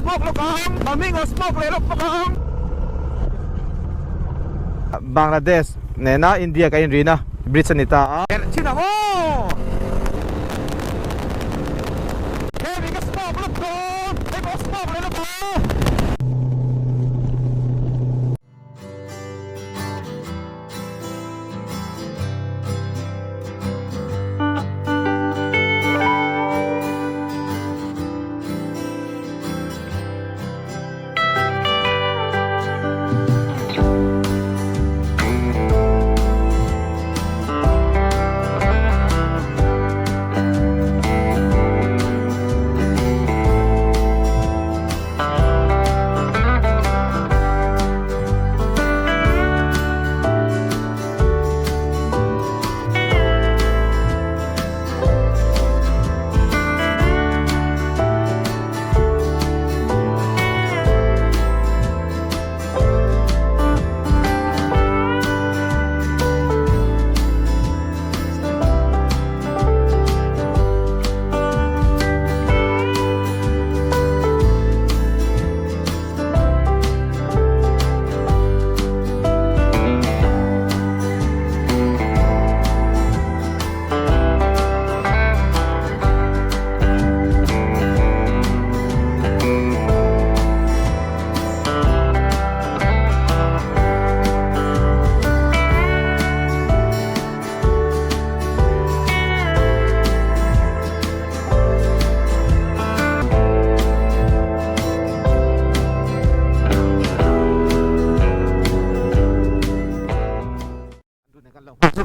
smoke lo kang maming smoke le lo kang Bangladesh nena India ka inrina bridge nita china mo heavy ka smoke lo kang hey mo smoke le lo kang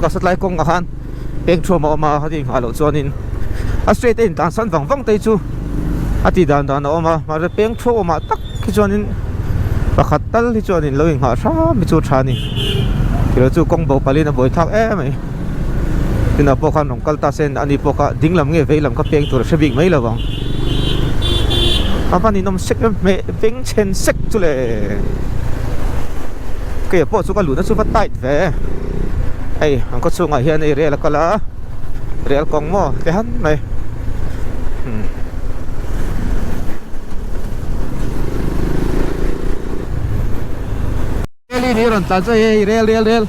ka satlai kong ahan peng thua ma ha ding alo chuanin a straight in tan san wang te chu ati dan dan oma ma re peng thua ma tak ki chuanin pakhat tal hi chuanin lo ing ha tha mi chu thani kilo chu kong bo palina boi thak mai tina po khan rong kal ta sen ani po ka dinglam nge veilam ka peng tur shebing mai lawang apa ni nom sek me peng chen sek chu le ke po chu ka lu na chu va tight ve ai ang ko sunga hian ai rel kala rel kong mo te han mai rel ni ron tan cho ei rel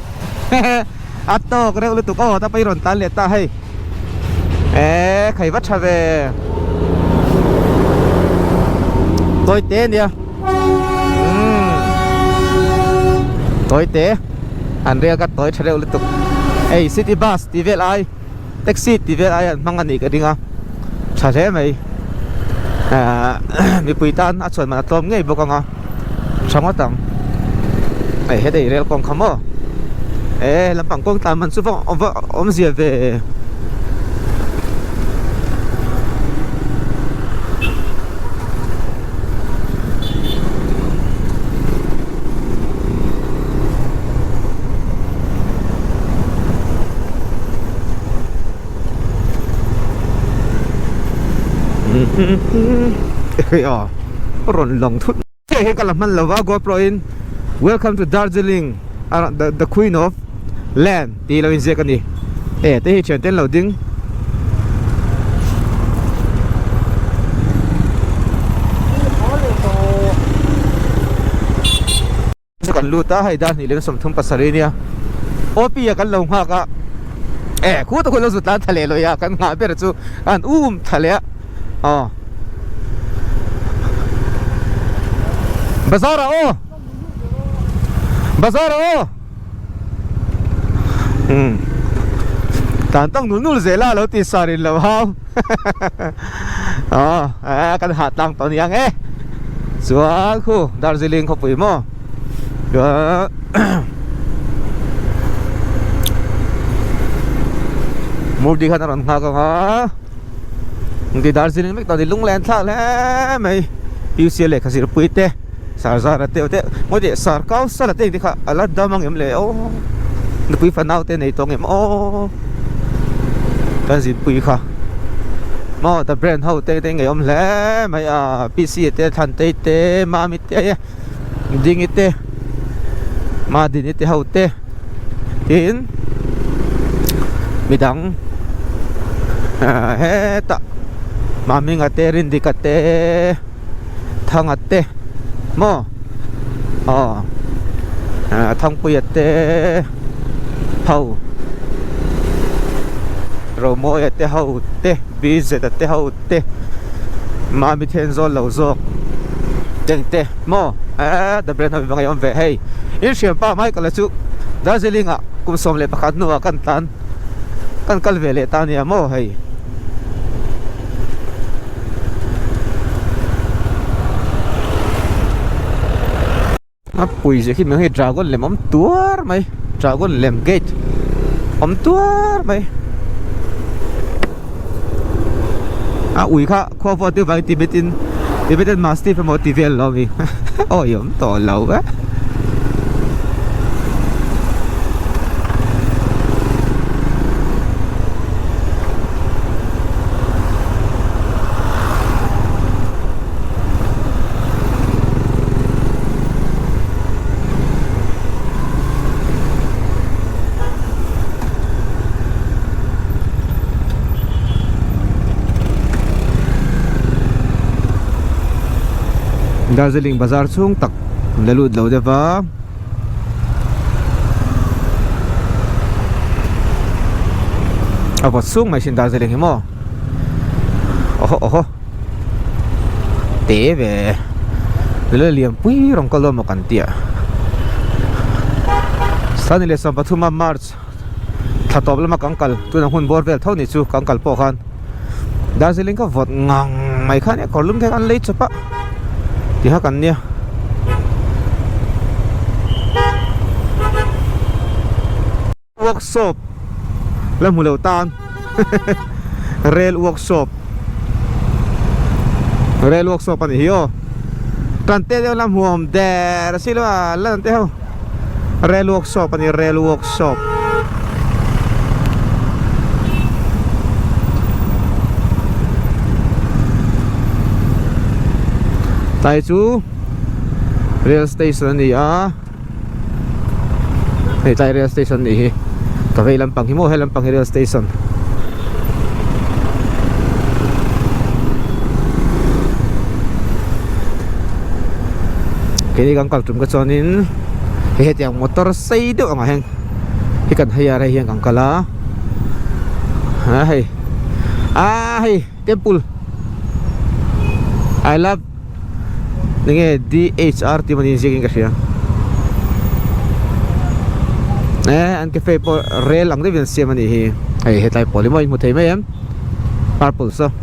atto kre ulu tu ko ta pai ron tan le ta hai khai wat cha ve tôi té nia tôi té anh rêu cái tối chơi liên tục, ấy city bus đi về lại, taxi đi về lại mang anh đi cái đi nga, chả thế mày, mi bùi tan, chuẩn mà tôm ngay bốc nga, xong hết tầm, ấy hết đấy rêu con không mò, làm bằng con tam mình số phong ông gì về, ron long thut he kalaman lawa GoPro in welcome to Darjeeling the queen of land ti lo in je kan ni te hi chen ten loading kan luta hai dan ni len som thum pasari nia opi kan lo ha ka khu to ko lo zut la thale lo ya kan nga ber chu an thale Bazar tan tang nul zela lo ti sarin lo hao kan hat tang ton yang chuan khu Darjeeling ko pui mo mudi khan ron nga ka ha di Darjeeling mek ta di lunglen thla le mai UCL le khasir pui te sar zara te mo de sar kau sala te di kha ala damang em le nu pui fanau te nei tong em kan zin pui kha mo the brand how te ngai om le mai PC te than te ma mi te ding ite ma din ite how te tin midang he ta mami nga te rin di ka te thang ate mo thang pui ate hau romo ate hau te bizet ate hau te ma mi then zol lo zok teng te mo da brand ha bang yon ve hey in siam pa mai kala chu Darjeeling a kum som le pakhat nuwa kan tan kan kal vele ta ni mo hey pui je khi mang he dragon lem om tuar mai dragon lem gate om tuar mai ui kha kho vo ti vai tibetan mastiff mo ti vel lo mi oi om to lo á Darjeeling Bazaar chung tak lalud lo deva apa sung mai sin Darjeeling mo oho te ve le liam pui rong kalo mo kan tia sanile sa Pathuma March thatop lama kangkal tu na hun borvel thau ni chu kangkal po khan Darjeeling ka vot ngang mai khan e kolum ke kan lei chapa tiha kan nia workshop la mulo tan rail workshop ani hiyo tante de lam hom der silwa lan te ho rail workshop ani rail workshop tai chu rail station ni hey tai rail station ni ka ve lampang himo he lampang rail station kini kang kaltum ka chonin he tiang motor sei do anga heng hikan haya ra hiang kang kala hey temple I love nge DHRT manin siging kasi an cafe po rail ang din siya mani hi ay hetlay polymoy mo tayo mayam purple so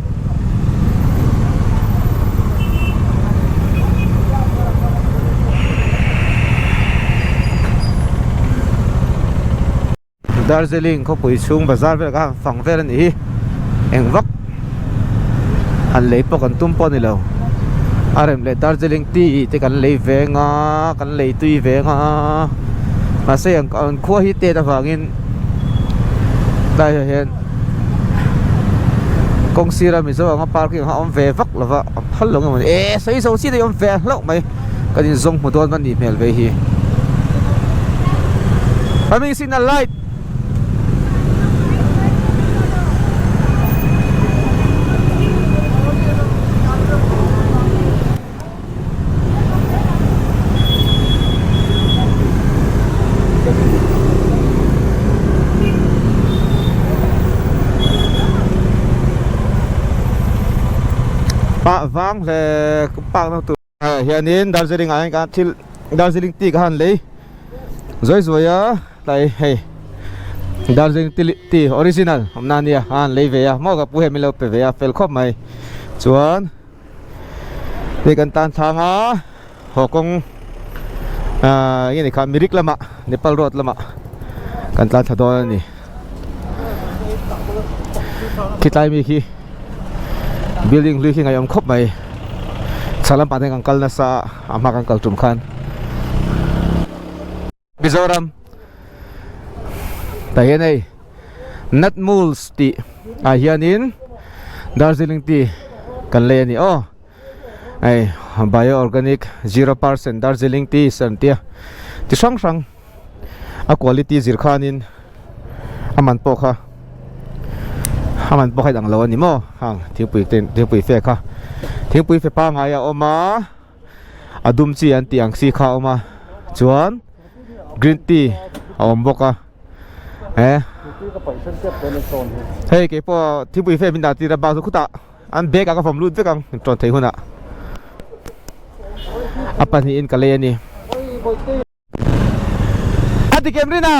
Darjeeling ko pui chung bazar vel ka phang vel ni eng vak han lei po kan tumpo ni lo arem le Darjeeling ti te kan lei venga kan lei tui venga masay ang khuwa hi te ta wangin dai hen kong sira mi zo ang parking ha om ve vak lova halong man sai so si de om ve lo mai kan zong mo don man ni mel ve hi coming signal light pa vang le pa no tu hianin Darjeeling ai ka thil Darjeeling ti ka han le zoi zoya lai hey Darjeeling ti original homna nia han le ve ya mo ka pu he milo pe ve ya fel khop mai chuan le kan tan thanga hokong yani kha mirik lama Nepal road lama kan tan thadon ni kitai mi khi building lui khi ngayom khop mai salam pateng angkal na sa amak angkal tumkhan Mizoram tayen ay Natmuls ti hianin Darjeeling ti kan le ni ay bio organic 0% Darjeeling ti san tia ti sang quality zirkhanin aman po kha haman po kay ang lawan ni mo hang ting pui fe ka ting pui fe pa nga ya oma adum chi an tiang si kha oma chuan green tea om boka hey ke po thibu fe min da ti ra ba su khuta an bek ka phom lut ve kang tron thei huna apa ni in kale ni ati kemri na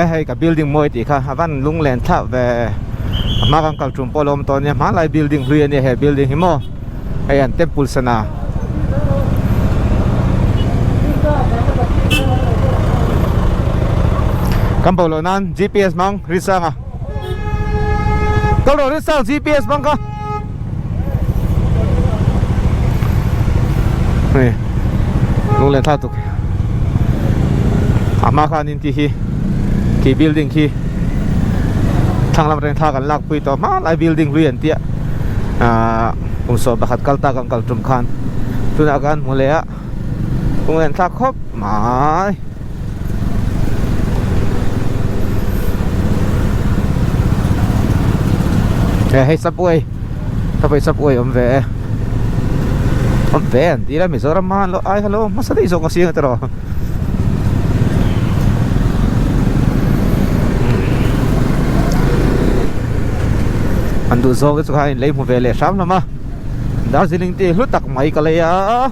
hay cả building mới thì kha văn lung len thạ về mà càng cầu trùng polom to nha má lại building riêng nha hay building himo hay anh temple sana cầm bảo nan GPS mang risang à câu đầu risang GPS mang cơ này lung len thạ tục mà khan in thì ki building ki thang lam reng tha kan lak pui to ma lai building rian tia kum so bakhat kalta kan kal tum khan tuna kan mulea kum en tha khop mai hey subway om ve an tira Mizoram man lo ai hello masa dei so ko siang tero andu zo cái hai lấy một về lệ sắm lắm mà Darjeeling thì lúc tắc máy cái này á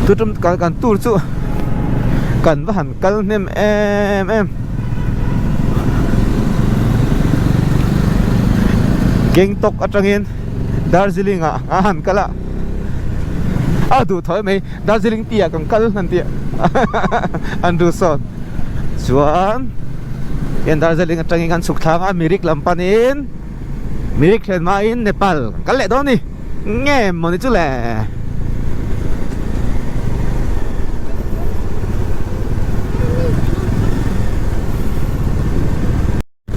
tôi trong cần tu chú cần với hẳn cần nem em Gangtok atangin Darjeeling han kala du thoi mai Darjeeling tia kang kal nan tia andu son chuan yan Darjeeling atangin kan suk thanga mirik lampanin mirik thlen ma in Nepal kal le don ni nge moni chu le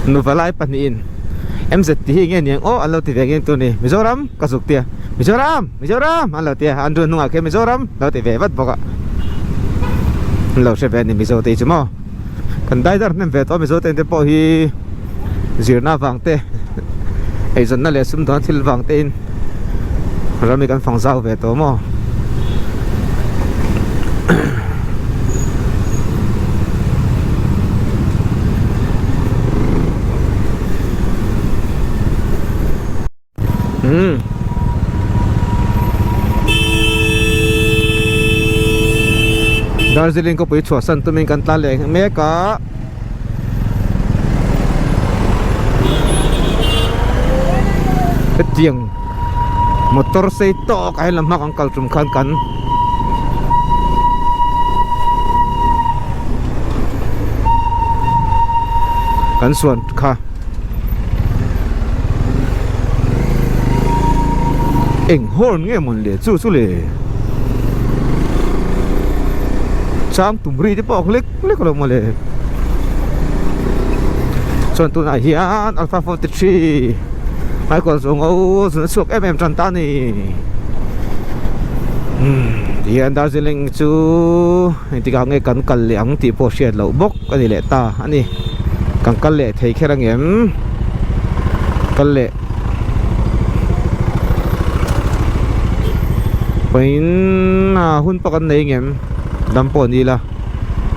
nu valai panin em giật tí nghe nhàng ô anh lâu thì về nghe tôi này Mizoram cả dục tia Mizoram anh lâu tia anh đưa nung à cái Mizoram lâu thì về vất bọc ạ lâu sẽ về thì Mizo thì chứ mà cần đại dar nem về to Mizo thì bỏ hi zir na vàng tê hay dân na lệ sum đoán thil vàng tên rồi mình cần phòng giao về to mà Darjeeling ko pui chua san tuming kan tla leng me ka tiang motor sei to kai lamak ang kal trum khan kan kan suan kha eng hol nge mon le chu le sang tumri te pok lek lo male son tu na hian Alpha 43 Michael Zong o sun suak tran ta ni hian Darjeeling chu ti ka nge kan kal liang ti po shet lo bok ani le ta ani kan kal le thei kherang em kal le pain hun pakan nei ngem dampo nila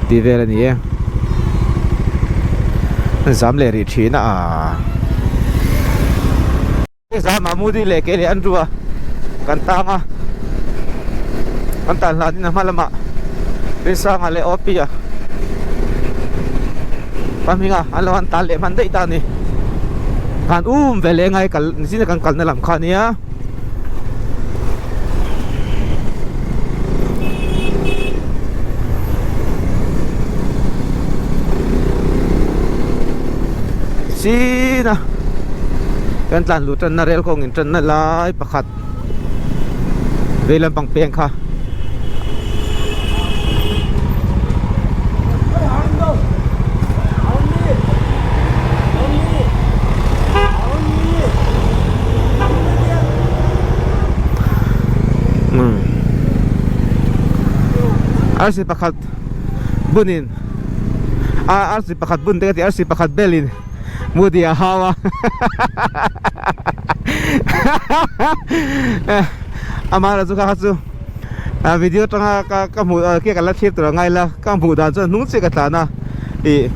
ti vela ni e zam le ri thina zam amudi le ke le anruwa kan tanga kan tan la ni na malama pesa ngale opia paminga alawan tale man dei ta ni kan vele ngai kal sina kan kal na lam khania sina kan tlan lutan na rel kong intran na lai pakhat velam pang peng kha arsi pakhat bunin arsi pakhat bun dekati arsi pakhat belin mudi hawa amara chu kha chu video tanga ka mu ke ka la thip to ngai la ka mu da chu nung che ka ta na e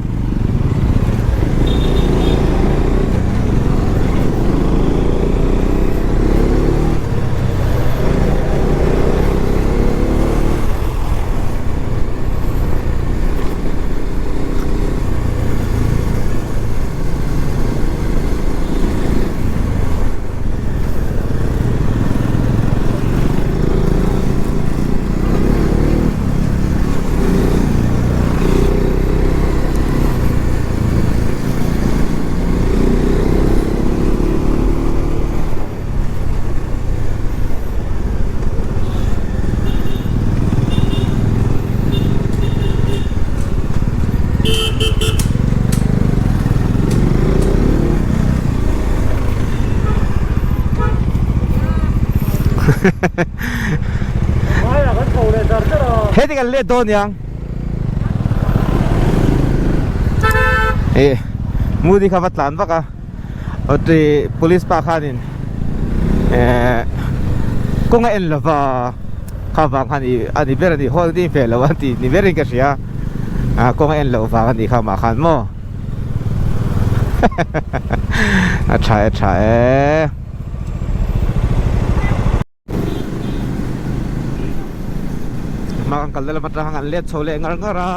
hết cái lệ đồn yang mua đi khắp lan bác à ở đây police pa khanin cũng ngay là vào khắp vàng khani anh đi về đi hoa đi về là anh đi về cái gì à cũng ngay là vào anh đi khắp mà khan mo chạy chạy makang kalala matrahangan let sole ngar ngara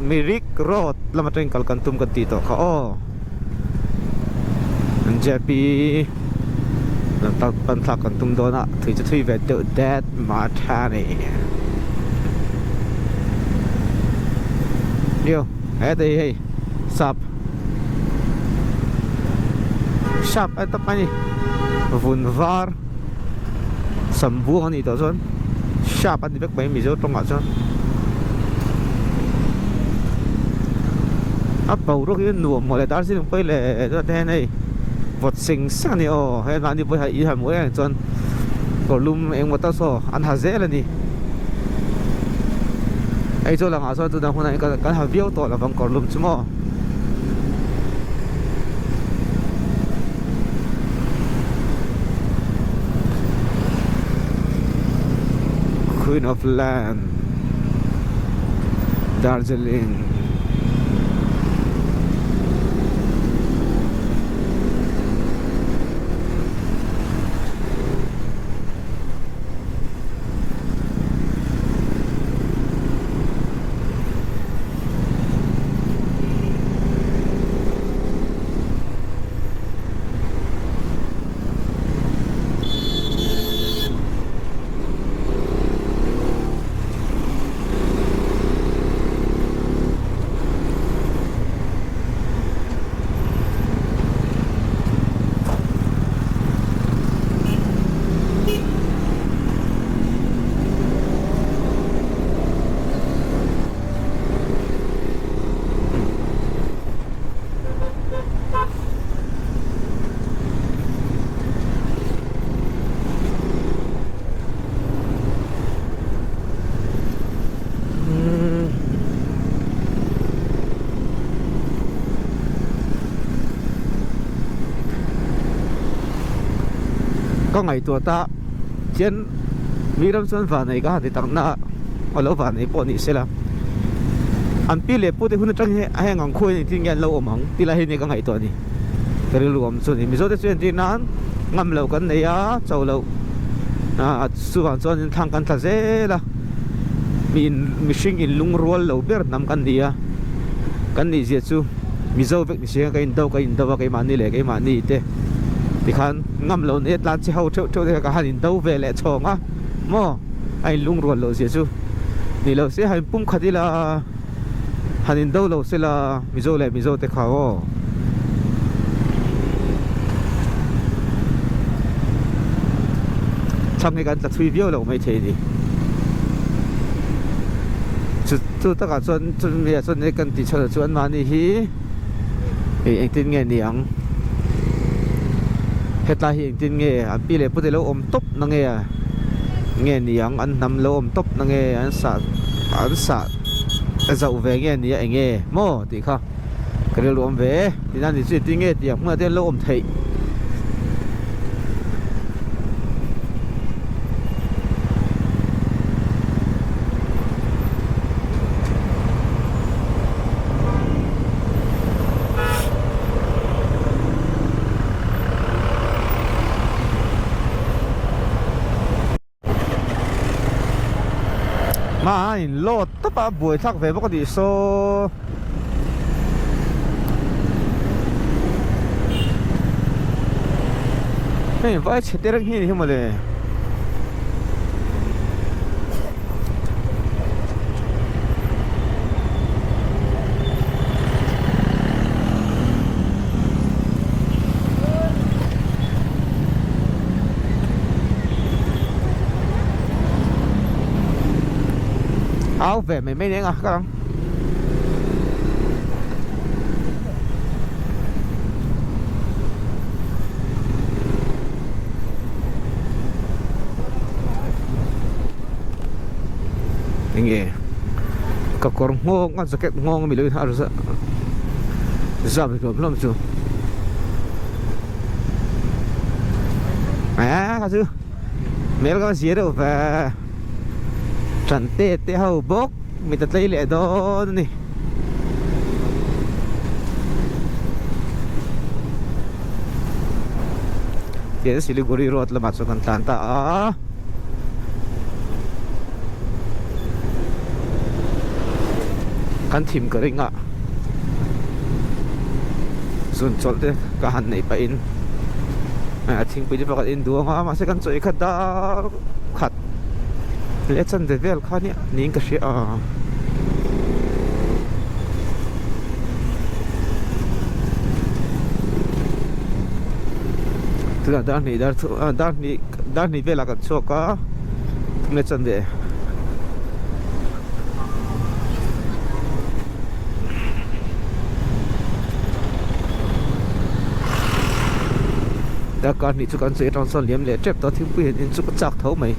mirik road lamatring kalkantum kantito ka o anjepi lantak pantak kantum dona thui ve do that matani yo hey sap at pani vunvar sambuang ni to son siapa di back mi zo tong aso apa uro ki nu mo le dar sin pai le to te nei vot sing sang ni o he na ni pai ha i ha mo en chon ko lum eng mo ta so an ha ze la ni ai zo lang aso tu da hona ka ha viau to la bang ko lum chumo Queen of Land, Darjeeling. Có ngày tua ta chiến mi ram son va này ka thì tang na alo va này po ni sela an pi le pu te hun tang he ngang khoi ni ting yan lo omang ti la he ni ka ngai to ni teri lu om so ni mi zo te chen ti nan ngam lo kan nei ya chau lo a su wan chon thang kan tha ze la mi shing in lung rol lo ber nam kan dia kan ni je chu mi zo vek ni se ka in do ka ma ni le ka ma ni te thì khán ngâm lâu nét lan chỉ hậu châu thì cả hành đâu về lại chồng á mò anh lung ruột lâu gì chứ thì lâu sẽ hành bung khát đi là hanin do lo sila mizo te khawo thang cái ta thui bio lo mai the đi chu ta ka chon ya chon ne kan ti chho chuan ma ni hi anh tin nghe niang heta hi anh tin nghe an pi le pu te lo om top na nghe niang an nam lo om top na nghe an sa zau về nghe ni anh nghe mo ti kha cái lo om về thì nan ni ti nghe ti ma te lo om thei mà anh lót tất cả buổi thắc về bốc đi số này vãi chết tiệt răng hi mà đấy áo về mấy mấy tiếng à các bạn nghe các con ngô ngon sẽ kết ngon mình lấy thà rồi giờ mình rồi lắm chưa à cái gì mấy cái gì đâu về trần tê tê hầu bốc mình ta lấy lẹ đó nè dia Siliguri Road lah masukkan tanta kan tim kering ah sun chol te ka han nei pa in a thing pi pakat in duang ha ma se kan choi khat da khat le chan de vel kha ni ning ka shi a tu da ni vela kan choka le chan de đã có những cái chuyện trong son liếm lệ trép đó thì bây giờ những chút chắc thấu mày